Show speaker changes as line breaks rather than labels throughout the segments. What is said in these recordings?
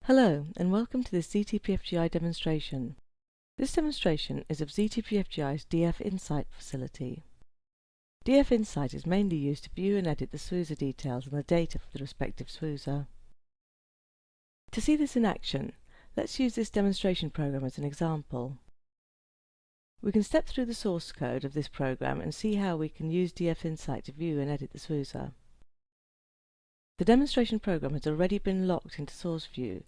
Hello, and welcome to this zTPFGI demonstration. This demonstration is of zTPFGI's DF Insight facility. DF Insight is mainly used to view and edit the SWUSA details and the data for the respective SWUSA. To see this in action, let's use this demonstration program as an example. We can step through the source code of this program and see how we can use DF Insight to view and edit the SWUSA. The demonstration program has already been locked into source view,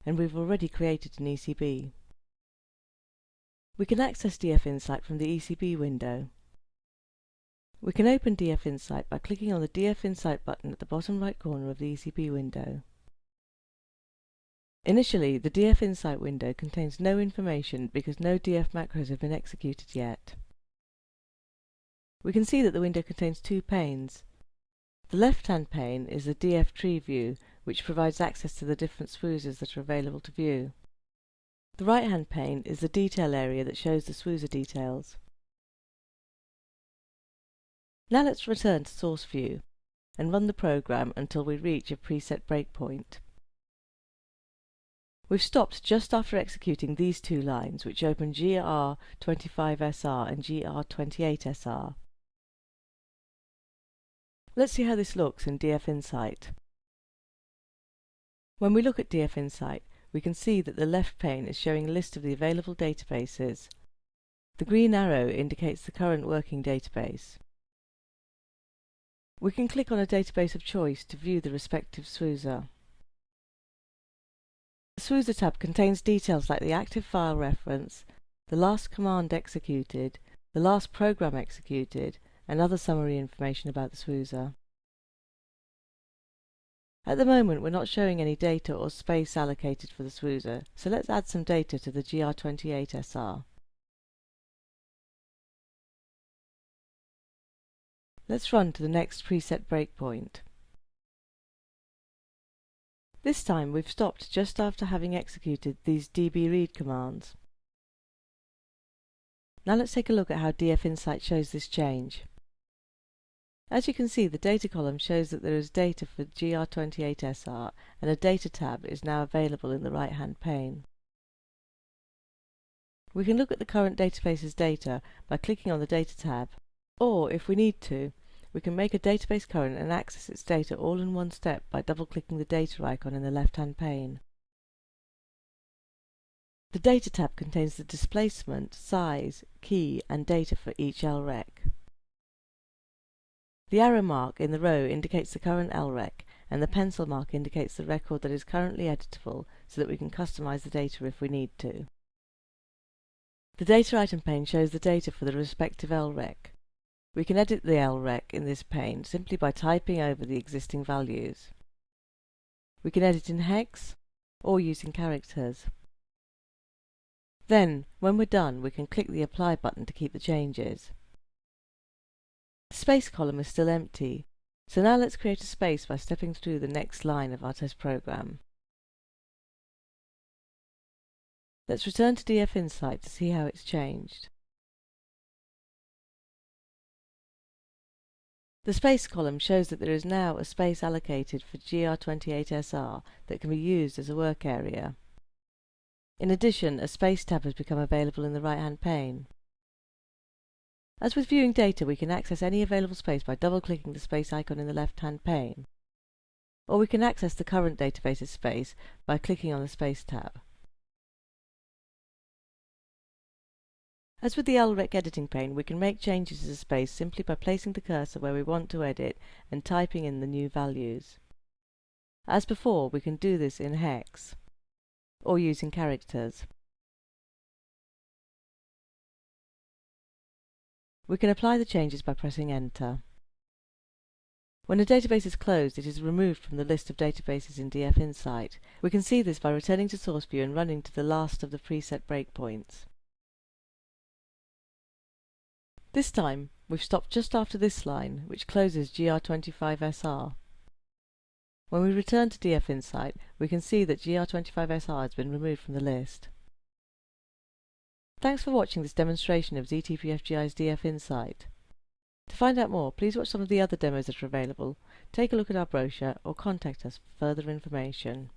and we've already created an ECB. We can access DF Insight from the ECB window. We can open DF Insight by clicking on the DF Insight button at the bottom right corner of the ECB window. Initially, the DF Insight window contains no information because no DF macros have been executed yet. We can see that the window contains two panes. The left-hand pane is the DF tree view, which provides access to the different SWUSAs that are available to view. The right-hand pane is the detail area that shows the SWUSA details. Now let's return to source view and run the program until we reach a preset breakpoint. We've stopped just after executing these two lines, which open GR25SR and GR28SR. Let's see how this looks in DF Insight. When we look at DF Insight, we can see that the left pane is showing a list of the available databases. The green arrow indicates the current working database. We can click on a database of choice to view the respective SWUSA. The SWUSA tab contains details like the active file reference, the last command executed, the last program executed, and other summary information about the SWUSA. At the moment, we're not showing any data or space allocated for the SWUSA, so let's add some data to the GR28SR. Let's run to the next preset breakpoint. This time we've stopped just after having executed these dbread commands. Now let's take a look at how DF Insight shows this change. As you can see, the data column shows that there is data for GR28SR, and a data tab is now available in the right-hand pane. We can look at the current database's data by clicking on the Data tab, or if we need to, we can make a database current and access its data all in one step by double-clicking the data icon in the left-hand pane. The Data tab contains the displacement, size, key, and data for each LREC. The arrow mark in the row indicates the current LREC, and the pencil mark indicates the record that is currently editable so that we can customize the data if we need to. The data item pane shows the data for the respective LREC. We can edit the LREC in this pane simply by typing over the existing values. We can edit in hex or using characters. Then, when we're done, we can click the Apply button to keep the changes. The space column is still empty, so now let's create a space by stepping through the next line of our test program. Let's return to DF Insight to see how it's changed. The space column shows that there is now a space allocated for GR28SR that can be used as a work area. In addition, a space tab has become available in the right-hand pane. As with viewing data, we can access any available space by double-clicking the space icon in the left-hand pane, or we can access the current database's space by clicking on the Space tab. As with the LREC editing pane, we can make changes to the space simply by placing the cursor where we want to edit and typing in the new values. As before, we can do this in hex or using characters. We can apply the changes by pressing Enter. When a database is closed, it is removed from the list of databases in DF Insight. We can see this by returning to source view and running to the last of the preset breakpoints. This time, we've stopped just after this line, which closes GR25SR. When we return to DF Insight, we can see that GR25SR has been removed from the list. Thanks for watching this demonstration of zTPFGI's DF Insight. To find out more, please watch some of the other demos that are available, take a look at our brochure, or contact us for further information.